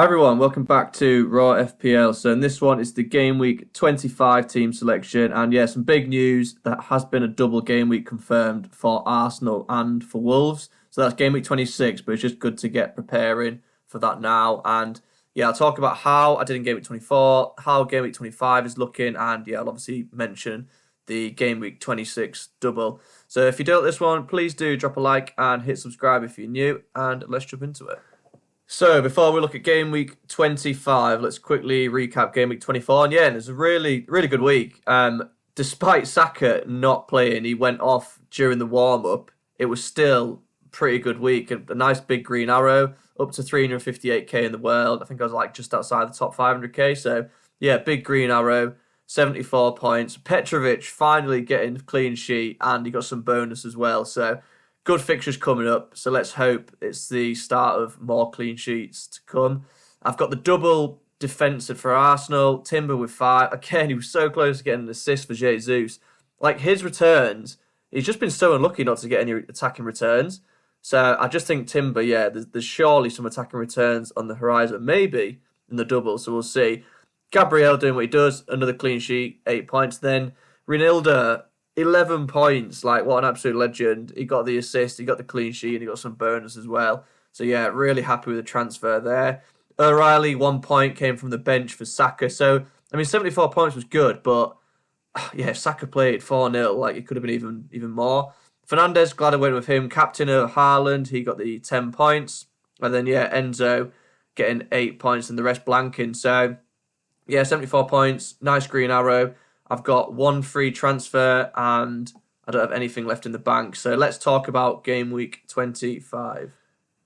Hi everyone, welcome back to RAW.FPL. So in this one, it's the Game Week 25 team selection. And yeah, some big news. That has been a double Game Week confirmed for Arsenal and for Wolves. So that's Game Week 26, but it's just good to get preparing for that now. And yeah, I'll talk about how I did in Game Week 24, how Game Week 25 is looking, and yeah, I'll obviously mention the Game Week 26 double. So if you do like this one, please do drop a like and hit subscribe if you're new, and let's jump into it. So before we look at Game Week 25, let's quickly recap Game Week 24. And yeah, it was a really, really good week. Despite Saka not playing, he went off during the warm-up. It was still a pretty good week. A nice big green arrow, up to 358k in the world. I think I was like just outside the top 500k. So yeah, big green arrow, 74 points. Petrovic finally getting a clean sheet, and he got some bonus as well. So good fixtures coming up, so let's hope it's the start of more clean sheets to come. I've got the double defensive for Arsenal, Timber with 5. Again, he was so close to getting an assist for Jesus. Like, his returns, he's just been so unlucky not to get any attacking returns. So I just think Timber, yeah, there's surely some attacking returns on the horizon, maybe in the double, so we'll see. Gabriel doing what he does, another clean sheet, 8 points. Then Ronaldo, 11 points, like what an absolute legend. He got the assist, he got the clean sheet, and he got some bonus as well. So yeah, really happy with the transfer there. O'Reilly, 1 point, came from the bench for Saka. So, I mean, 74 points was good, but yeah, if Saka played 4-0, like it could have been even more. Fernandez, glad I went with him. Captain of Haaland, he got the 10 points. And then, yeah, Enzo getting 8 points and the rest blanking. So, yeah, 74 points, nice green arrow. I've got one free transfer and I don't have anything left in the bank. So let's talk about Game Week 25.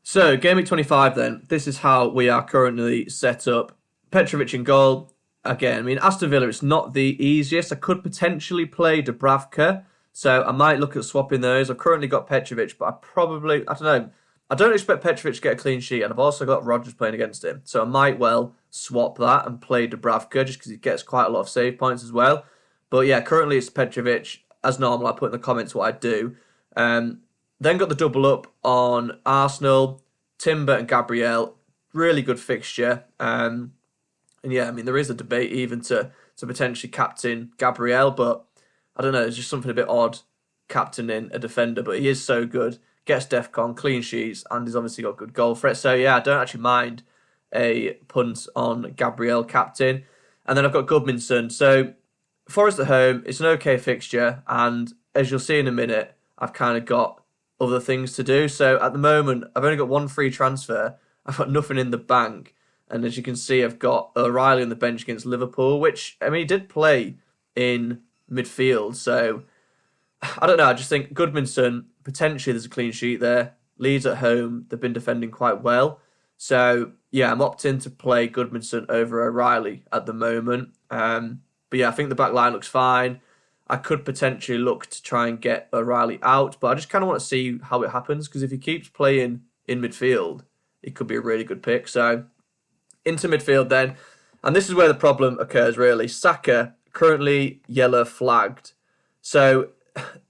So Game Week 25 then. This is how we are currently set up. Petrovic in goal. Again, I mean, Aston Villa, it's not the easiest. I could potentially play Dubravka. So I might look at swapping those. I've currently got Petrovic, but I don't know. I don't expect Petrovic to get a clean sheet, and I've also got Rodgers playing against him. So I might well swap that and play Dubravka just because he gets quite a lot of save points as well. But yeah, currently it's Petrovic. As normal, I put in the comments what I do. Then got the double up on Arsenal, Timber and Gabriel. Really good fixture. And yeah, I mean, there is a debate even to potentially captain Gabriel, but I don't know, there's just something a bit odd captaining a defender, but he is so good. Gets DEFCON, clean sheets, and he's obviously got good goal threat. So yeah, I don't actually mind a punt on Gabriel captain. And then I've got Goodmanson. So Forest at home, it's an okay fixture, and as you'll see in a minute, I've kind of got other things to do. So at the moment, I've only got one free transfer. I've got nothing in the bank, and as you can see, I've got O'Reilly on the bench against Liverpool, which, I mean, he did play in midfield, so I don't know. I just think Goodmanson, potentially there's a clean sheet there. Leeds at home, they've been defending quite well. So yeah, I'm opting to play Goodmanson over O'Reilly at the moment. But yeah, I think the back line looks fine. I could potentially look to try and get O'Reilly out, but I just kind of want to see how it happens, because if he keeps playing in midfield, it could be a really good pick. So into midfield then, and this is where the problem occurs really. Saka, currently yellow flagged. So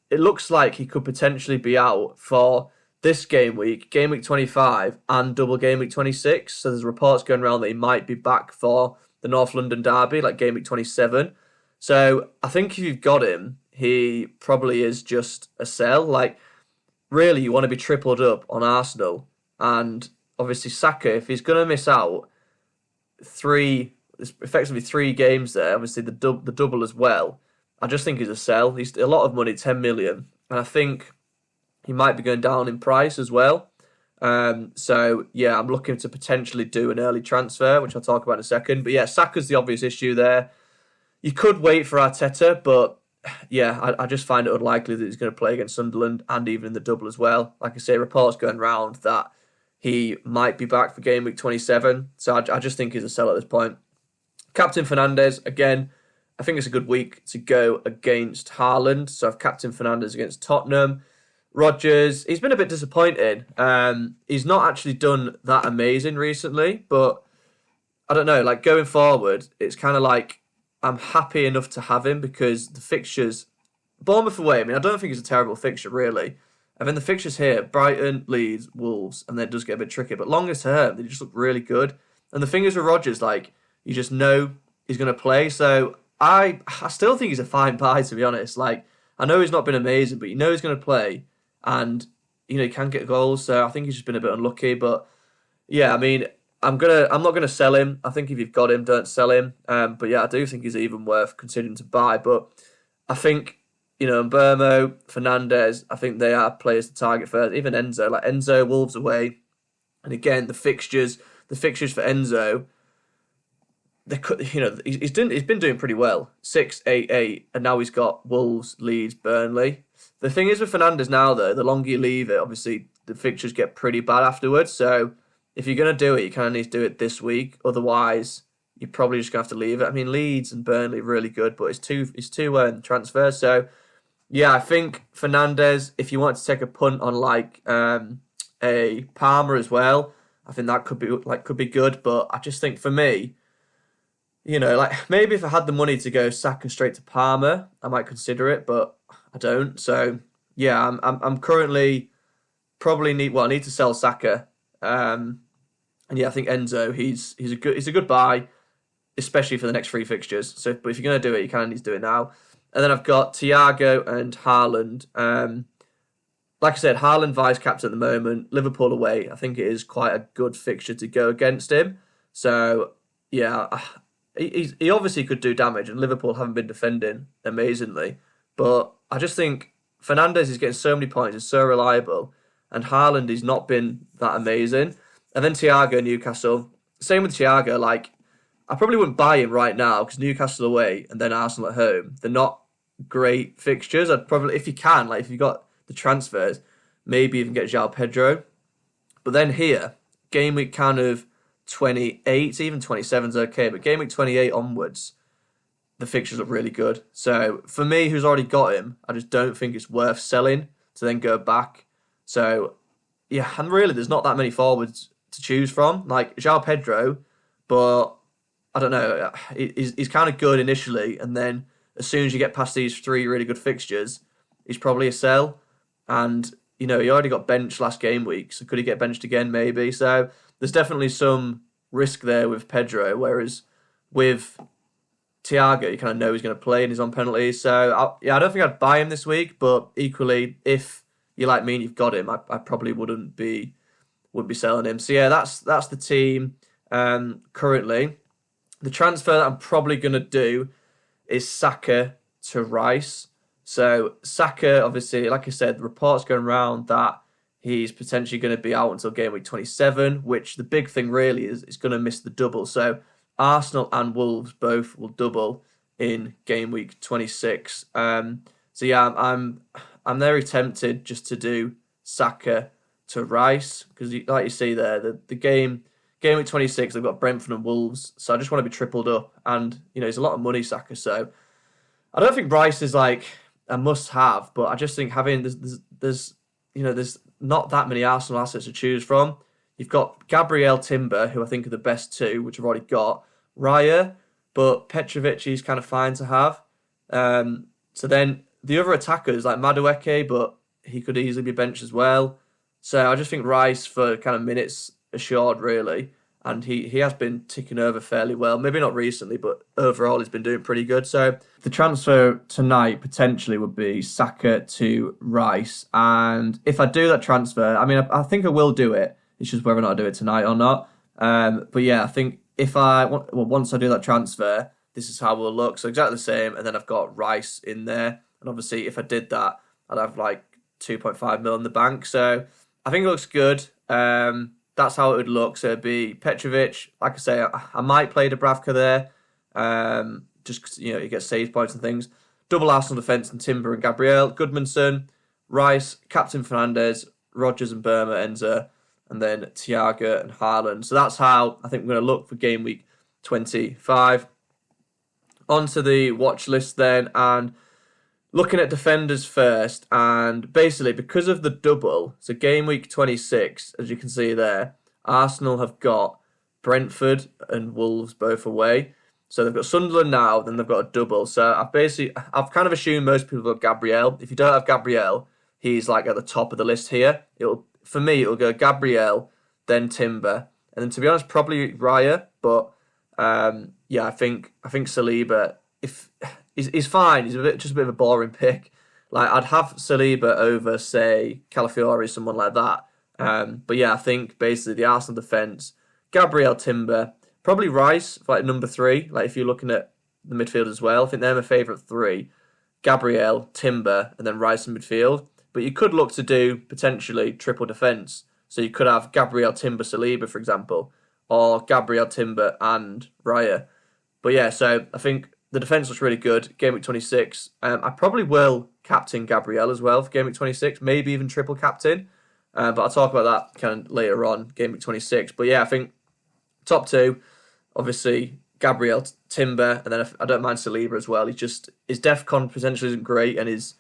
it looks like he could potentially be out for this game week 25, and double Game Week 26. So there's reports going around that he might be back for the North London derby, like Game Week 27. So I think if you've got him, he probably is just a sell. Like, really, you want to be tripled up on Arsenal. And obviously Saka, if he's going to miss out effectively three games there, obviously the double as well, I just think he's a sell. He's a lot of money, 10 million. And I think he might be going down in price as well. So yeah, I'm looking to potentially do an early transfer, which I'll talk about in a second. But yeah, Saka's the obvious issue there. You could wait for Arteta, but yeah, I just find it unlikely that he's going to play against Sunderland and even in the double as well. Like I say, reports going around that he might be back for Game Week 27. So I just think he's a sell at this point. Captain Fernandez, again, I think it's a good week to go against Haaland. So I've Captain Fernandez against Tottenham. Rodgers, he's been a bit disappointing. He's not actually done that amazing recently, but I don't know, like going forward, it's kind of like I'm happy enough to have him because the fixtures, Bournemouth away, I mean, I don't think it's a terrible fixture, really. And then the fixtures here, Brighton, Leeds, Wolves, and then it does get a bit tricky. But longer term, they just look really good. And the thing is with Rodgers, like, you just know he's going to play. So I still think he's a fine buy, to be honest. Like, I know he's not been amazing, but you know he's going to play, and he can get goals. So I think he's just been a bit unlucky. But yeah, I mean, I'm not gonna sell him. I think if you've got him, don't sell him. But yeah, I do think he's even worth considering to buy. But I think Mbermo, Fernandez, I think they are players to target first. Even Enzo, like Enzo, Wolves away, and again the fixtures for Enzo. They could, he's been doing pretty well. 6, 8, 8, and now he's got Wolves, Leeds, Burnley. The thing is with Fernandez now, though, the longer you leave it, obviously the fixtures get pretty bad afterwards. So if you're going to do it, you kind of need to do it this week. Otherwise, you're probably just going to have to leave it. I mean, Leeds and Burnley are really good, but it's two transfers. So yeah, I think Fernandez, if you want to take a punt on like a Palmer as well, I think that could be good. But I just think for me, like maybe if I had the money to go Saka straight to Palmer, I might consider it, but I don't. So yeah, I'm currently probably I need to sell Saka. And yeah, I think Enzo, he's a good buy, especially for the next 3 fixtures. So, but if you're gonna do it, you kind of need to do it now. And then I've got Thiago and Haaland. Like I said, Haaland vice captain at the moment. Liverpool away. I think it is quite a good fixture to go against him. So yeah, he obviously could do damage, and Liverpool haven't been defending amazingly. But I just think Fernandes is getting so many points, is so reliable, and Haaland has not been that amazing. And then Thiago, Newcastle. Same with Thiago. Like, I probably wouldn't buy him right now because Newcastle away and then Arsenal at home. They're not great fixtures. I'd probably, if you can, like if you've got the transfers, maybe even get João Pedro. But then here, game week kind of 28, even 27 is okay, but game week 28 onwards, the fixtures look really good. So for me, who's already got him, I just don't think it's worth selling to then go back. So yeah, and really there's not that many forwards to choose from. Like João Pedro, but I don't know, he's kind of good initially, and then as soon as you get past these 3 really good fixtures, he's probably a sell. And, he already got benched last game week, so could he get benched again maybe? So there's definitely some risk there with Pedro, whereas with Thiago, you kind of know he's going to play and he's on penalties. So, I don't think I'd buy him this week, but equally, if you're like me and you've got him, I probably wouldn't be selling him. So, yeah, that's the team currently. The transfer that I'm probably going to do is Saka to Rice. So Saka, obviously, like I said, the reports going around that he's potentially going to be out until game week 27, which the big thing really is going to miss the double. So Arsenal and Wolves both will double in game week 26. So yeah, I'm very tempted just to do Saka to Rice because, like you see there, the game week 26 they've got Brentford and Wolves. So I just want to be tripled up, and it's a lot of money, Saka. So I don't think Rice is like a must-have, but I just think having there's not that many Arsenal assets to choose from. You've got Gabriel, Timber, who I think are the best 2, which I've already got. Raya, but Petrovic is kind of fine to have. So then the other attackers like Madueke, but he could easily be benched as well. So I just think Rice for kind of minutes assured really, and he has been ticking over fairly well. Maybe not recently, but overall he's been doing pretty good. So the transfer tonight potentially would be Saka to Rice. And if I do that transfer, I mean, I think I will do it. It's just whether or not I do it tonight or not. But yeah, I think once I do that transfer, this is how we'll look. So exactly the same. And then I've got Rice in there. And obviously if I did that, I'd have like 2.5 mil in the bank. So I think it looks good. That's how it would look. So it'd be Petrovic. Like I say, I might play Dubravka there. Just because, you get save points and things. Double Arsenal defence and Timber and Gabriel. Goodmanson, Rice, Captain Fernandez, Rodgers and Burma, Enza, and then Thiago and Haaland. So that's how I think we're going to look for game week 25. On to the watch list then, and looking at defenders first, and basically because of the double, so game week 26, as you can see there, Arsenal have got Brentford and Wolves both away. So they've got Sunderland now, then they've got a double. So I've kind of assumed most people have got Gabriel. If you don't have Gabriel, he's like at the top of the list here. It'll go Gabriel, then Timber, And then to be honest, probably Raya. But yeah, I think Saliba, if he's fine. He's just a bit of a boring pick. Like I'd have Saliba over, say, Calafiori, someone like that. But yeah, I think basically the Arsenal defence, Gabriel, Timber, probably Rice for like number 3. Like if you're looking at the midfield as well, I think they're my favourite 3. Gabriel, Timber, and then Rice in midfield. But you could look to do potentially triple defence. So you could have Gabriel, Timber, Saliba, for example, or Gabriel, Timber, and Raya. But yeah, so I think the defence looks really good. Game week 26. I probably will captain Gabriel as well for game week 26, maybe even triple captain. But I'll talk about that kind of later on, game week 26. But yeah, I think top 2, obviously Gabriel, Timber, and then I don't mind Saliba as well. His DEFCON potential isn't great, and his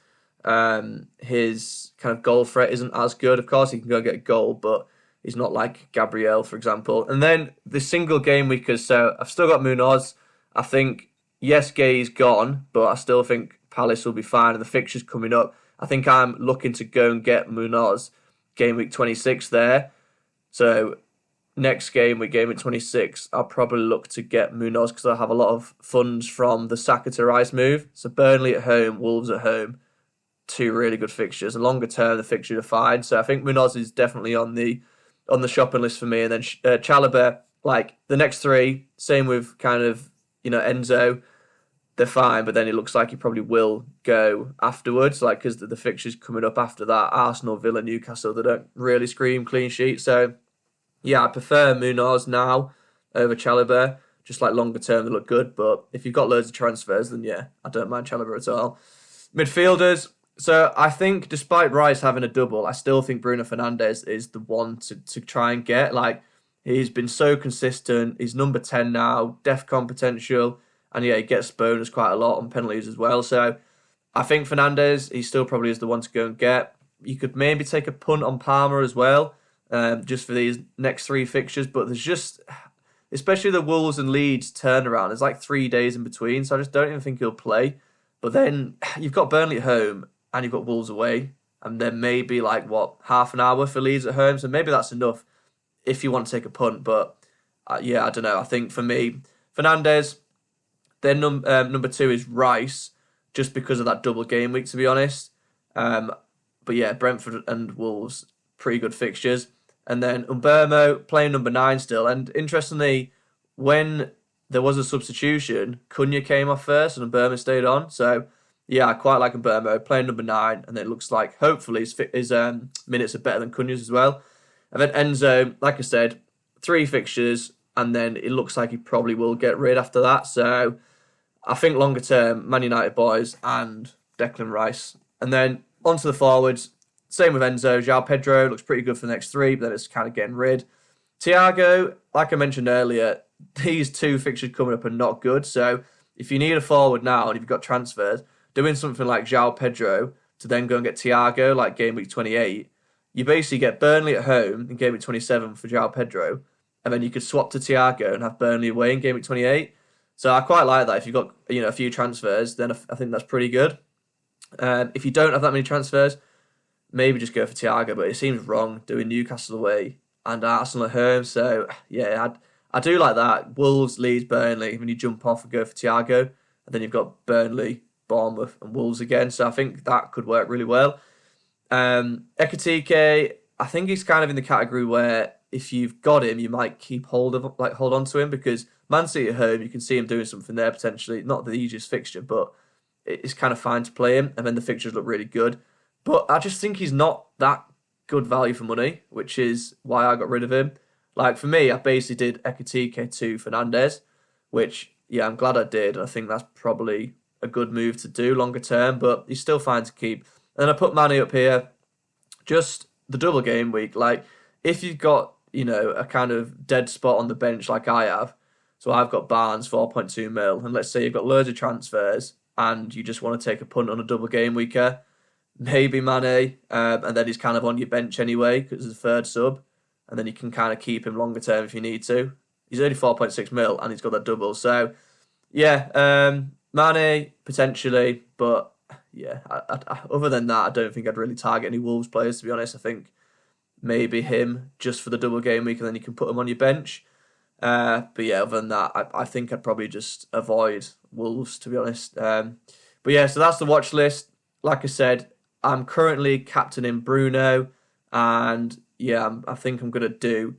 kind of goal threat isn't as good. Of course, he can go get a goal, but he's not like Gabriel, for example. And then the single game weekers. So I've still got Munoz. I think, yes, Gay's gone, but I still think Palace will be fine. And the fixtures coming up, I think I'm looking to go and get Munoz game week 26 there. So next game week 26, I'll probably look to get Munoz because I have a lot of funds from the Saka to Rice move. So Burnley at home, Wolves at home. 2 really good fixtures. And longer term, the fixtures are fine. So I think Munoz is definitely on the shopping list for me. And then Chalobah, like the next 3, same with kind of, Enzo, they're fine. But then it looks like he probably will go afterwards, like because the fixtures coming up after that, Arsenal, Villa, Newcastle, they don't really scream clean sheet. So yeah, I prefer Munoz now over Chalobah. Just like longer term, they look good. But if you've got loads of transfers, then yeah, I don't mind Chalobah at all. Midfielders. So I think despite Rice having a double, I still think Bruno Fernandes is the one to try and get. Like, he's been so consistent. He's number 10 now, DEFCON potential. And yeah, he gets bonus quite a lot on penalties as well. So I think Fernandes, he still probably is the one to go and get. You could maybe take a punt on Palmer as well, just for these next 3 fixtures. But there's just, especially the Wolves and Leeds turnaround, there's like 3 days in between. So I just don't even think he'll play. But then you've got Burnley at home, and you've got Wolves away, and then maybe half an hour for Leeds at home. So maybe that's enough if you want to take a punt. But yeah, I don't know. I think for me, Fernandes, then number 2 is Rice, just because of that double game week, to be honest. But yeah, Brentford and Wolves, pretty good fixtures. And then Umbermo playing number 9 still. And interestingly, when there was a substitution, Cunha came off first and Umbermo stayed on. So yeah, I quite like Umbermo playing number 9, and it looks like hopefully his minutes are better than Cunha's as well. And then Enzo, like I said, 3 fixtures, and then it looks like he probably will get rid after that. So I think longer term, Man United boys and Declan Rice. And then onto the forwards, same with Enzo. João Pedro looks pretty good for the next 3, but then it's kind of getting rid. Thiago, like I mentioned earlier, these 2 fixtures coming up are not good. So if you need a forward now and you've got transfers, doing something like João Pedro to then go and get Thiago, like game week 28, you basically get Burnley at home in game week 27 for João Pedro, and then you could swap to Thiago and have Burnley away in game week 28. So I quite like that. If you've got a few transfers, then I think that's pretty good. If you don't have that many transfers, maybe just go for Thiago, but it seems wrong doing Newcastle away and Arsenal at home. So yeah, I do like that. Wolves, Leeds, Burnley, when you jump off and go for Thiago, and then you've got Burnley, Bournemouth and Wolves again. So I think that could work really well. Ekitike, I think he's kind of in the category where if you've got him, you might hold on to him, because Man City at home, you can see him doing something there potentially. Not the easiest fixture, but it's kind of fine to play him. And then the fixtures look really good. But I just think he's not that good value for money, which is why I got rid of him. Like for me, I basically did Ekitike to Fernandes, which, yeah, I'm glad I did. I think that's probably a good move to do longer term, but he's still fine to keep. And I put Manny up here, just the double game week. Like, if you've got, a kind of dead spot on the bench like I have, so I've got Barnes, 4.2 mil, and let's say you've got loads of transfers and you just want to take a punt on a double game weeker, maybe Mane, and then he's kind of on your bench anyway because he's a third sub, and then you can kind of keep him longer term if you need to. He's only 4.6 mil and he's got that double. So, yeah, Mane, potentially, but yeah, other than that, I don't think I'd really target any Wolves players, to be honest. I think maybe him just for the double game week, and then you can put him on your bench. But yeah, other than that, I think I'd probably just avoid Wolves, to be honest. But yeah, so that's the watch list. Like I said, I'm currently captaining Bruno, and yeah, I think I'm going to do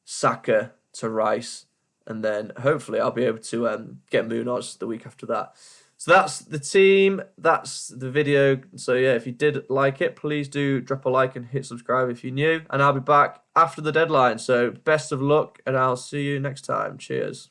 Saka to Rice, and then hopefully I'll be able to get Munoz the week after that. So that's the team, that's the video. So yeah, if you did like it, please do drop a like and hit subscribe if you're new. And I'll be back after the deadline. So best of luck, and I'll see you next time. Cheers.